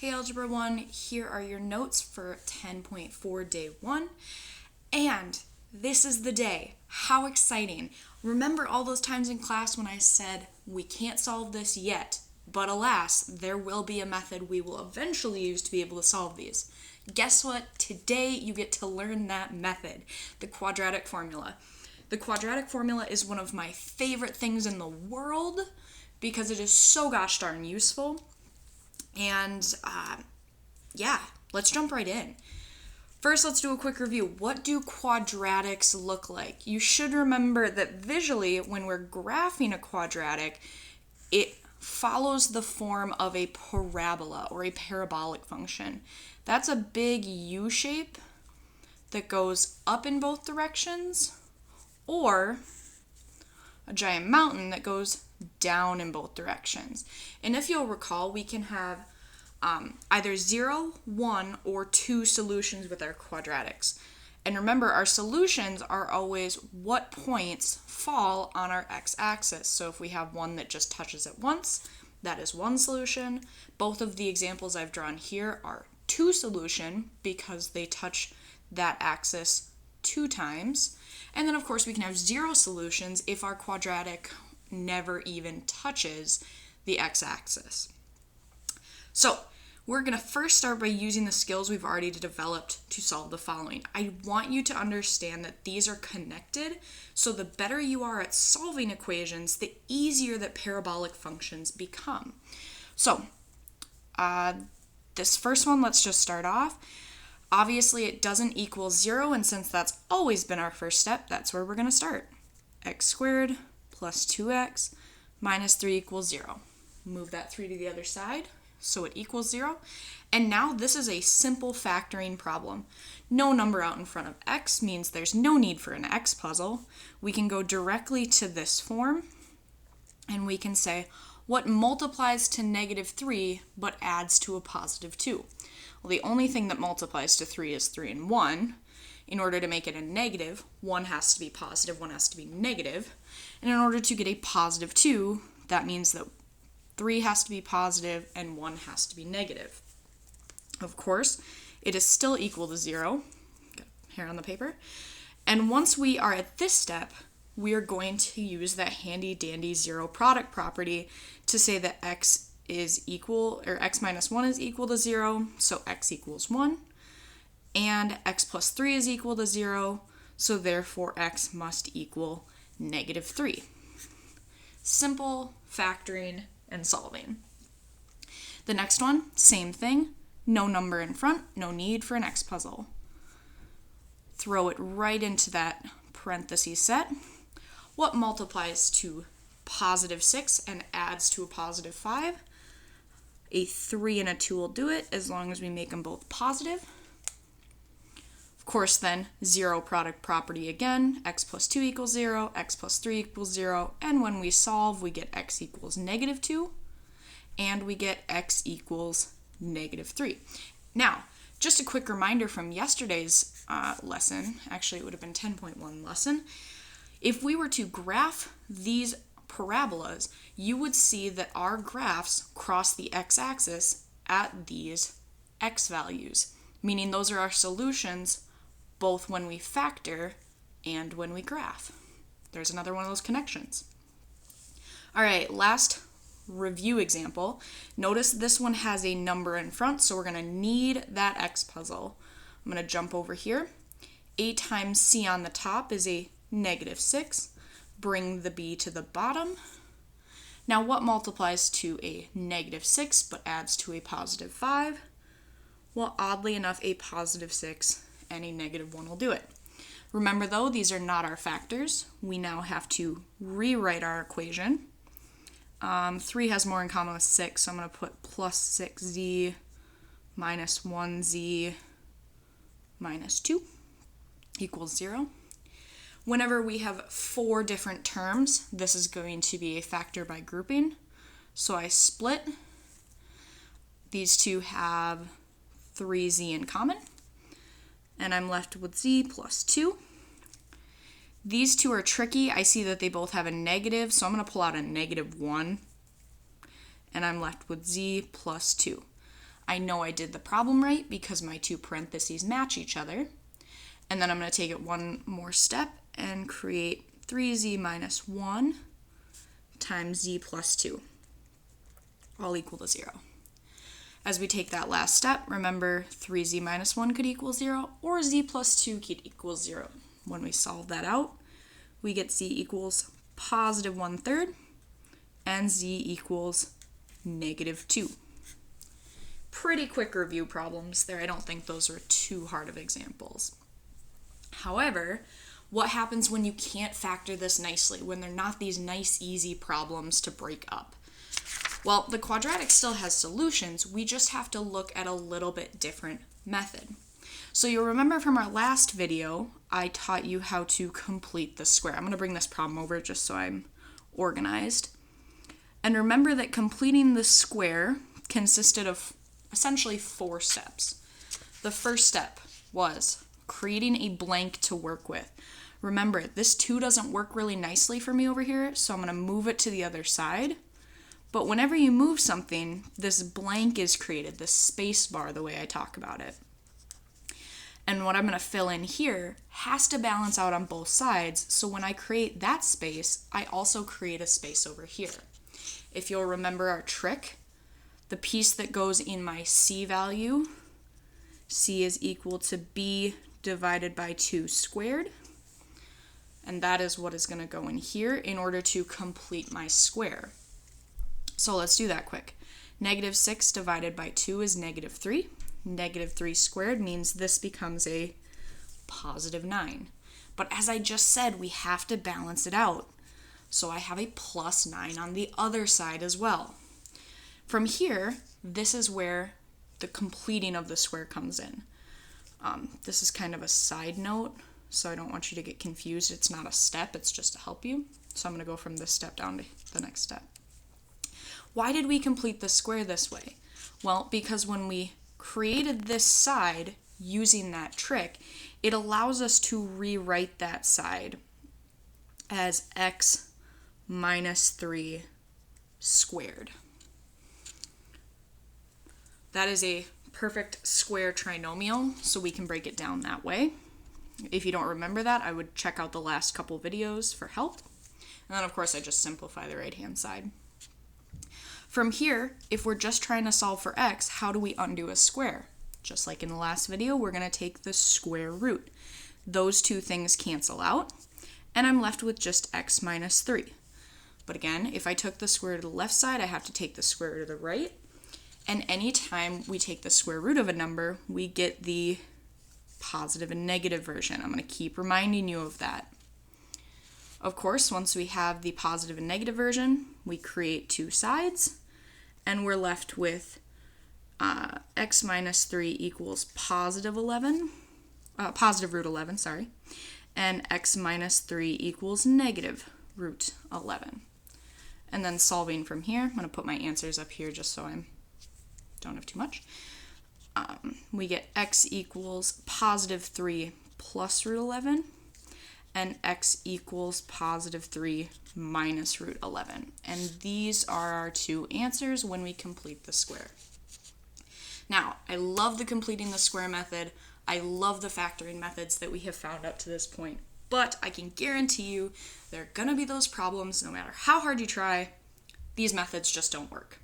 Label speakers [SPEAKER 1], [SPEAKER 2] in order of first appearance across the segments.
[SPEAKER 1] Hey Algebra 1, here are your notes for 10.4 day 1. And this is the day. How exciting. Remember all those times in class when I said, we can't solve this yet, but alas, there will be a method we will eventually use to be able to solve these. Guess what? Today you get to learn that method, the quadratic formula. The quadratic formula is one of my favorite things in the world because it is so gosh darn useful. And let's jump right in. First, let's do a quick review. What do quadratics look like? You should remember that visually, when we're graphing a quadratic, it follows the form of a parabola or a parabolic function. That's a big U shape that goes up in both directions, or a giant mountain that goes down in both directions. And if you'll recall, we can have either 0, 1, or 2 solutions with our quadratics. And remember, our solutions are always what points fall on our x-axis. So if we have one that just touches it once, that is one solution. Both of the examples I've drawn here are 2 solution because they touch that axis 2 times. And then of course we can have 0 solutions if our quadratic never even touches the x-axis. So we're going to first start by using the skills we've already developed to solve the following. I want you to understand that these are connected, so the better you are at solving equations, the easier that parabolic functions become. So this first one, let's just start off. Obviously it doesn't equal 0, and since that's always been our first step, that's where we're going to start. X squared plus 2x minus 3 equals 0. Move that 3 to the other side so it equals 0. And now this is a simple factoring problem. No number out in front of x means there's no need for an x puzzle. We can go directly to this form and we can say, what multiplies to negative 3 but adds to a positive 2? Well, the only thing that multiplies to 3 is 3 and 1. In order to make it a negative, 1 has to be positive, 1 has to be negative. And in order to get a positive 2, that means that 3 has to be positive and 1 has to be negative. Of course, it is still equal to 0. Got hair on the paper. And once we are at this step, we are going to use that handy dandy zero product property to say that x is equal, or x minus 1 is equal to 0, so x equals 1. And x plus 3 is equal to 0, so therefore x must equal negative 3. Simple factoring and solving. The next one, same thing. No number in front, no need for an x puzzle. Throw it right into that parentheses set. What multiplies to positive 6 and adds to a positive 5? A 3 and a 2 will do it as long as we make them both positive. Of course then, zero product property again, x plus 2 equals 0, x plus 3 equals 0, and when we solve, we get x equals negative 2, and we get x equals negative 3. Now, just a quick reminder from yesterday's lesson, actually it would have been 10.1 lesson, if we were to graph these parabolas, you would see that our graphs cross the x-axis at these x values, meaning those are our solutions both when we factor and when we graph. There's another one of those connections. All right, last review example. Notice this one has a number in front, so we're going to need that x puzzle. I'm going to jump over here. A times c on the top is a negative 6. Bring the b to the bottom. Now what multiplies to a negative 6 but adds to a positive 5? Well, oddly enough, a positive 6 and a negative 1 will do it. Remember though, these are not our factors. We now have to rewrite our equation. 3 has more in common with 6, so I'm going to put plus 6z minus 1z minus 2 equals 0. Whenever we have 4 different terms, this is going to be a factor by grouping. So I split. These two have 3z in common, and I'm left with z plus 2. These two are tricky. I see that they both have a negative, so I'm going to pull out a negative 1, and I'm left with z plus 2. I know I did the problem right because my two parentheses match each other. And then I'm going to take it one more step and create 3z minus 1 times z plus 2, all equal to 0. As we take that last step, remember 3z minus 1 could equal 0, or z plus 2 could equal 0. When we solve that out, we get z equals positive 1/3, and z equals negative 2. Pretty quick review problems there. I don't think those were too hard of examples. However, what happens when you can't factor this nicely, when they're not these nice, easy problems to break up? Well, the quadratic still has solutions. We just have to look at a little bit different method. So you'll remember from our last video, I taught you how to complete the square. I'm going to bring this problem over just so I'm organized. And remember that completing the square consisted of essentially 4 steps. The first step was creating a blank to work with. Remember, this 2 doesn't work really nicely for me over here, so I'm going to move it to the other side. But whenever you move something, this blank is created, this space bar, the way I talk about it. And what I'm going to fill in here has to balance out on both sides, so when I create that space, I also create a space over here. If you'll remember our trick, the piece that goes in my c value, c is equal to b divided by 2 squared. And that is what is going to go in here in order to complete my square. So let's do that quick. Negative 6 divided by 2 is negative 3. Negative 3 squared means this becomes a positive 9. But as I just said, we have to balance it out. So I have a plus 9 on the other side as well. From here, this is where the completing of the square comes in. This is kind of a side note, so I don't want you to get confused. It's not a step, it's just to help you. So I'm going to go from this step down to the next step. Why did we complete the square this way? Well, because when we created this side using that trick, it allows us to rewrite that side as x minus 3 squared. That is a perfect square trinomial, so we can break it down that way. If you don't remember that, I would check out the last couple videos for help. And then, of course, I just simplify the right-hand side. From here, if we're just trying to solve for x, how do we undo a square? Just like in the last video, we're going to take the square root. Those two things cancel out, and I'm left with just x minus 3. But again, if I took the square to the left side, I have to take the square to the right. And anytime we take the square root of a number, we get the positive and negative version. I'm going to keep reminding you of that. Of course, once we have the positive and negative version, we create two sides, and we're left with x minus 3 equals positive root 11, and x minus 3 equals negative root 11. And then solving from here, I'm going to put my answers up here just so I don't have too much. We get x equals positive 3 plus root 11, and x equals positive 3 minus root 11. And these are our two answers when we complete the square. Now, I love the completing the square method. I love the factoring methods that we have found up to this point. But I can guarantee you there are going to be those problems no matter how hard you try. These methods just don't work.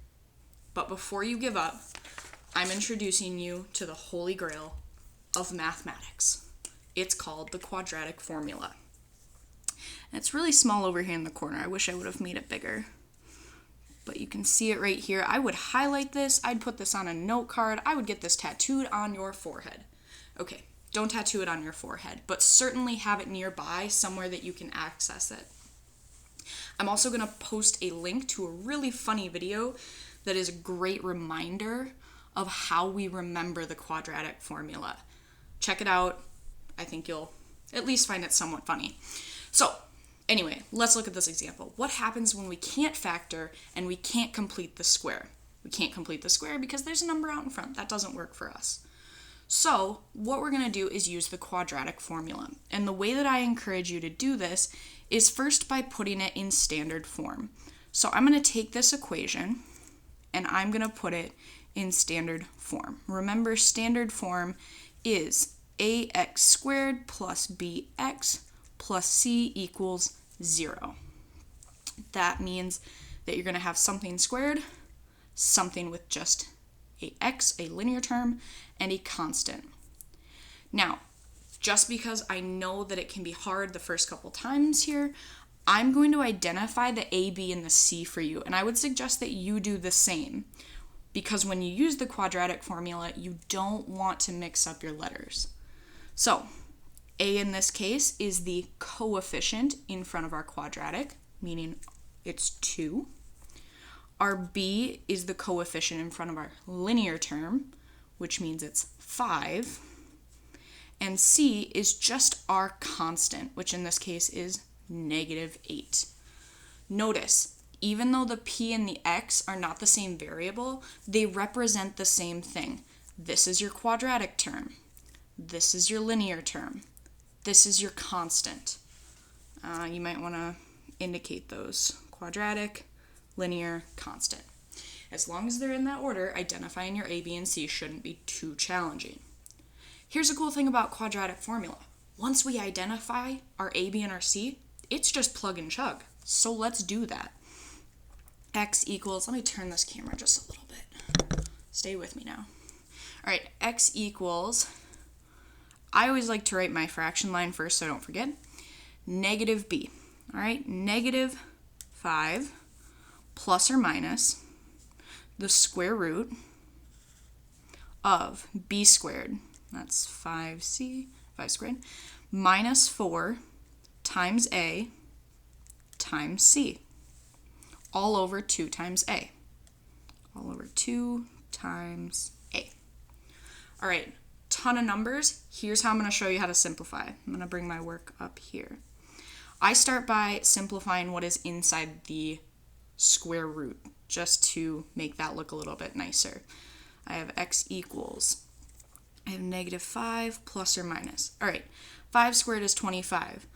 [SPEAKER 1] But before you give up, I'm introducing you to the holy grail of mathematics. It's called the quadratic formula. And it's really small over here in the corner. I wish I would have made it bigger. But you can see it right here. I would highlight this. I'd put this on a note card. I would get this tattooed on your forehead. Okay, don't tattoo it on your forehead, but certainly have it nearby somewhere that you can access it. I'm also going to post a link to a really funny video that is a great reminder of how we remember the quadratic formula. Check it out. I think you'll at least find it somewhat funny. So, anyway, let's look at this example. What happens when we can't factor and we can't complete the square? We can't complete the square because there's a number out in front. That doesn't work for us. So, what we're going to do is use the quadratic formula. And the way that I encourage you to do this is first by putting it in standard form. So, I'm going to take this equation and I'm going to put it in standard form. Remember, standard form is ax squared plus bx plus c equals 0. That means that you're going to have something squared, something with just a x, a linear term, and a constant. Now, just because I know that it can be hard the first couple times here, I'm going to identify the a, b, and the c for you, and I would suggest that you do the same, because when you use the quadratic formula, you don't want to mix up your letters. So, a in this case is the coefficient in front of our quadratic, meaning it's 2. Our b is the coefficient in front of our linear term, which means it's 5. And c is just our constant, which in this case is -8. Notice, even though the p and the x are not the same variable, they represent the same thing. This is your quadratic term. This is your linear term. This is your constant. You might want to indicate those. Quadratic, linear, constant. As long as they're in that order, identifying your a, b, and c shouldn't be too challenging. Here's a cool thing about quadratic formula. Once we identify our a, b, and our c, it's just plug and chug. So let's do that. X equals, let me turn this camera just a little bit. Stay with me now. All right, x equals, I always like to write my fraction line first so I don't forget, -b. All right, -5 plus or minus the square root of b squared, that's 5 squared, minus 4 times a times c, all over 2 times a. All over 2 times a. All right, ton of numbers. Here's how I'm going to show you how to simplify. I'm going to bring my work up here. I start by simplifying what is inside the square root, just to make that look a little bit nicer. I have x equals, I have -5 plus or minus. All right, 5 squared is 25.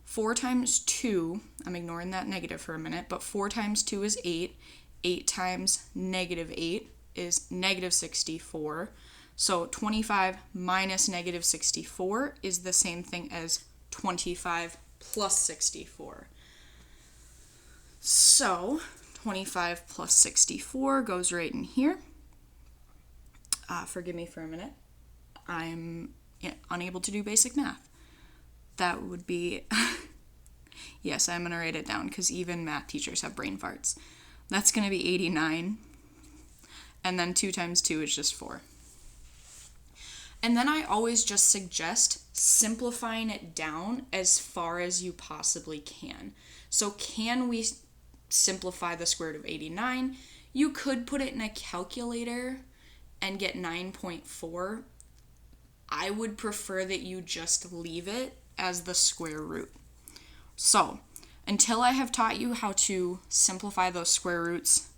[SPEAKER 1] 4 times 2, I'm ignoring that negative for a minute, but 4 times 2 is 8. 8 times -8 is -64. So 25 minus -64 is the same thing as 25 plus 64. So 25 plus 64 goes right in here. Forgive me for a minute. I'm unable to do basic math. That would be, yes, I'm going to write it down because even math teachers have brain farts. That's going to be 89. And then 2 times 2 is just 4. And then I always just suggest simplifying it down as far as you possibly can. So can we simplify the square root of 89? You could put it in a calculator and get 9.4. I would prefer that you just leave it as the square root. So, until I have taught you how to simplify those square roots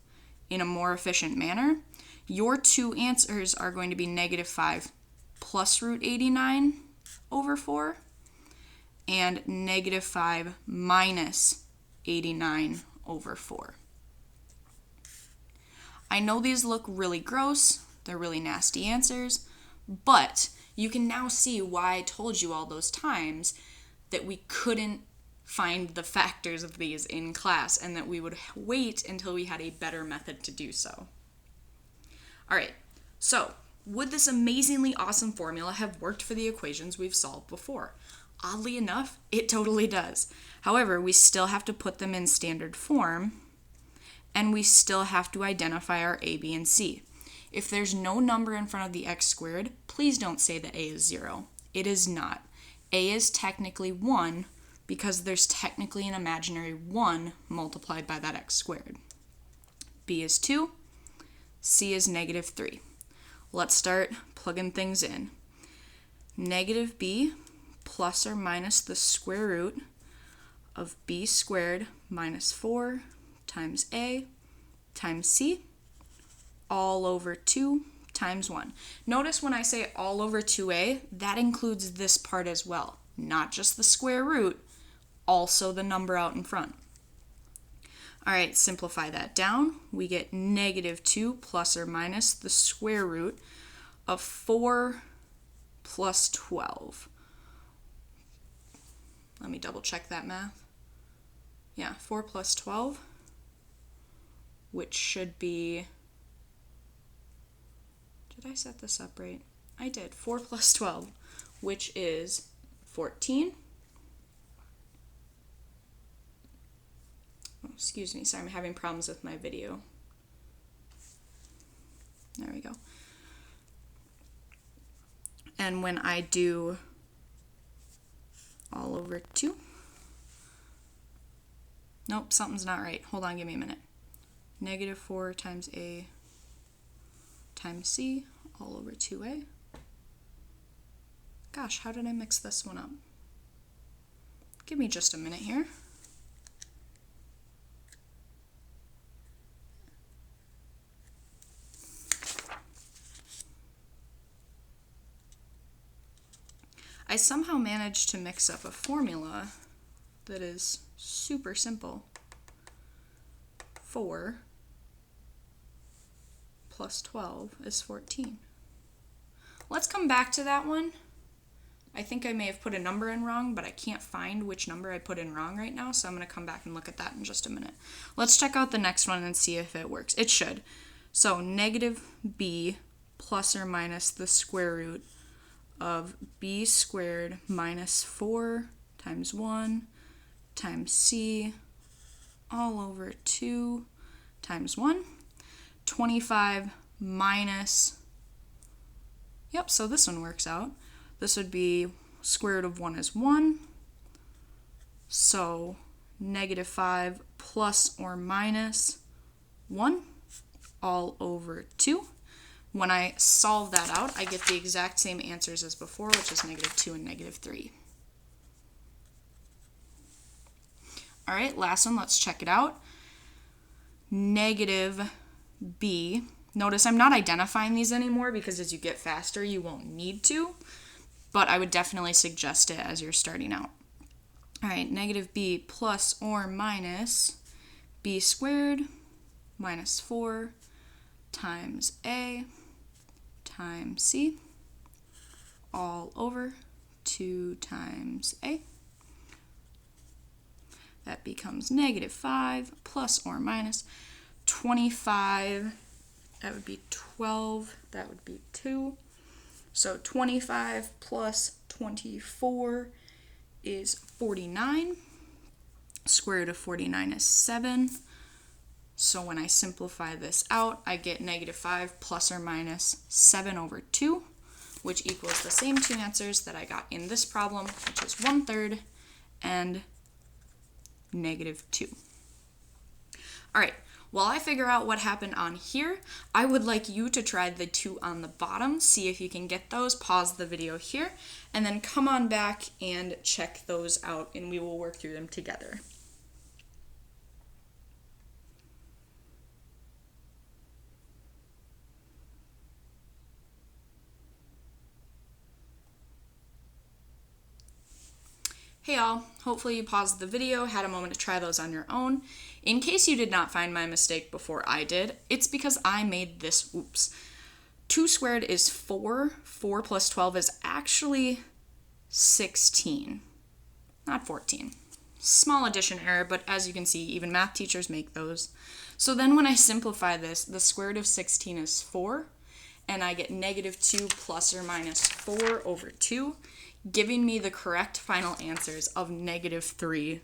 [SPEAKER 1] in a more efficient manner, your two answers are going to be -5 plus root 89 over 4 and -5 minus 89 over 4. I know these look really gross, they're really nasty answers, but you can now see why I told you all those times that we couldn't find the factors of these in class and that we would wait until we had a better method to do so. All right, so would this amazingly awesome formula have worked for the equations we've solved before? Oddly enough, it totally does. However, we still have to put them in standard form, and we still have to identify our a, b, and c. If there's no number in front of the x squared, please don't say that a is 0. It is not. A is technically 1 because there's technically an imaginary 1 multiplied by that x squared. B is 2. C is -3. Let's start plugging things in. -b plus or minus the square root of b squared minus 4 times a times c, all over 2 times 1. Notice when I say all over 2a, that includes this part as well. Not just the square root, also the number out in front. All right, simplify that down. We get negative 2 plus or minus the square root of 4 plus 12. Let me double check that math. Yeah, 4 plus 12, which should be, did I set this up right? I did. 4 plus 12, which is 14. Oh, excuse me, sorry, I'm having problems with my video. There we go. And when I do all over 2, nope, something's not right. Hold on, give me a minute. Negative 4 times A times C all over 2A. Gosh, how did I mix this one up? Give me just a minute here. I somehow managed to mix up a formula that is super simple. 4 plus 12 is 14. Let's come back to that one. I think I may have put a number in wrong, but I can't find which number I put in wrong right now, so I'm going to come back and look at that in just a minute. Let's check out the next one and see if it works. It should. So negative b plus or minus the square root of b squared minus 4 times 1 times c all over 2 times 1. 25 minus, yep, so this one works out. This would be square root of 1 is 1. So negative 5 plus or minus 1 all over 2. When I solve that out, I get the exact same answers as before, which is negative 2 and negative 3. All right, last one, let's check it out. Negative b. Notice I'm not identifying these anymore because as you get faster, you won't need to, but I would definitely suggest it as you're starting out. All right, negative b plus or minus b squared minus 4 times a times c all over 2 times a. That becomes negative 5 plus or minus 25. That would be 12. That would be 2. So 25 plus 24 is 49. Square root of 49 is 7. So when I simplify this out, I get negative 5 plus or minus 7 over 2, which equals the same two answers that I got in this problem, which is 1/3 and negative 2. All right, while I figure out what happened on here, I would like you to try the two on the bottom, see if you can get those, pause the video here, and then come on back and check those out, and we will work through them together. Hey all, hopefully you paused the video, had a moment to try those on your own. In case you did not find my mistake before I did, it's because I made this, oops. 2 squared is 4, 4 plus 12 is actually 16, not 14. Small addition error, but as you can see, even math teachers make those. So then when I simplify this, the square root of 16 is 4, and I get negative 2 plus or minus 4 over 2, giving me the correct final answers of negative 3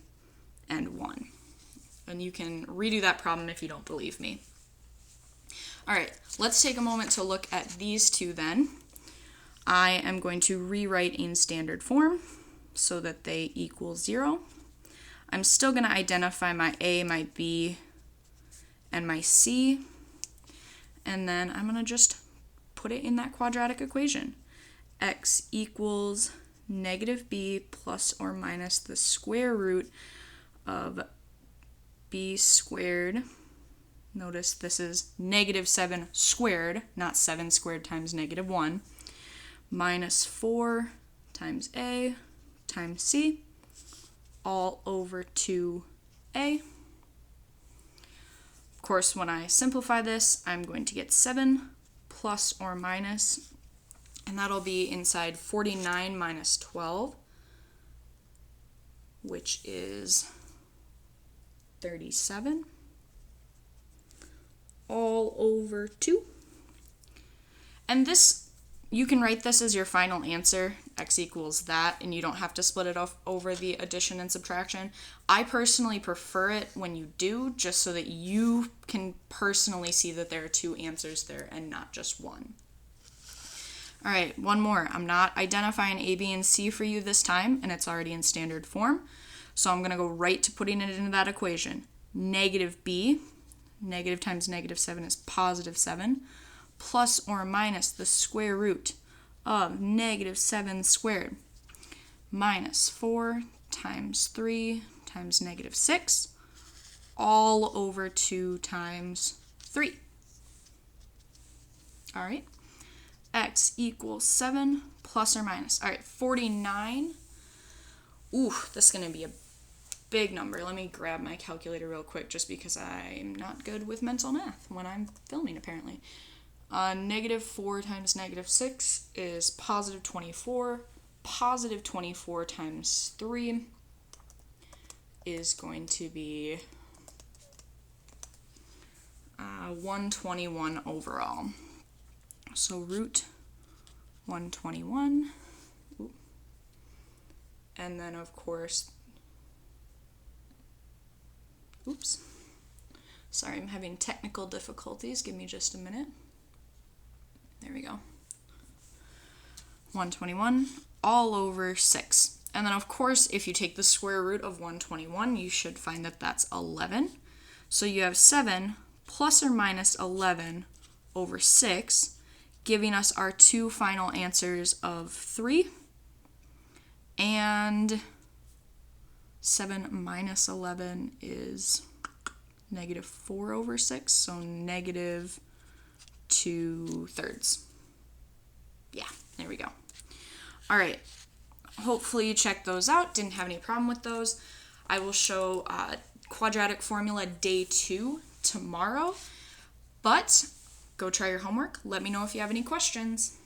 [SPEAKER 1] and 1. And you can redo that problem if you don't believe me. All right, let's take a moment to look at these two then. I am going to rewrite in standard form so that they equal 0. I'm still going to identify my A, my B, and my C, and then I'm going to just put it in that quadratic equation. X equals negative b plus or minus the square root of b squared. Notice this is negative 7 squared, not 7 squared times negative 1, minus 4 times a times c, all over 2a. Of course, when I simplify this, I'm going to get 7 plus or minus, and that'll be inside 49 minus 12, which is 37, all over 2. And this, you can write this as your final answer, x equals that, and you don't have to split it off over the addition and subtraction. I personally prefer it when you do, just so that you can personally see that there are 2 answers there and not just one. All right, one more. I'm not identifying A, B, and C for you this time, and it's already in standard form. So I'm going to go right to putting it into that equation. Negative B, negative times negative 7 is positive 7, plus or minus the square root of negative 7 squared, minus 4 times 3 times negative 6, all over 2 times 3. All right, x equals 7 plus or minus. All right, 49. Ooh, this is going to be a big number. Let me grab my calculator real quick just because I'm not good with mental math when I'm filming, apparently. Negative 4 times negative 6 is positive 24. Positive 24 times 3 is going to be 121 overall. So root 121. Ooh. And then, of course, oops. Sorry, I'm having technical difficulties. Give me just a minute. There we go. 121 all over 6. And then, of course, if you take the square root of 121, you should find that that's 11. So you have 7 plus or minus 11 over 6, giving us our 2 final answers of 3. And 7 minus 11 is negative 4 over 6, so negative 2/3. Yeah, there we go. All right, hopefully you checked those out, didn't have any problem with those. I will show quadratic formula day 2 tomorrow, but go try your homework. Let me know if you have any questions.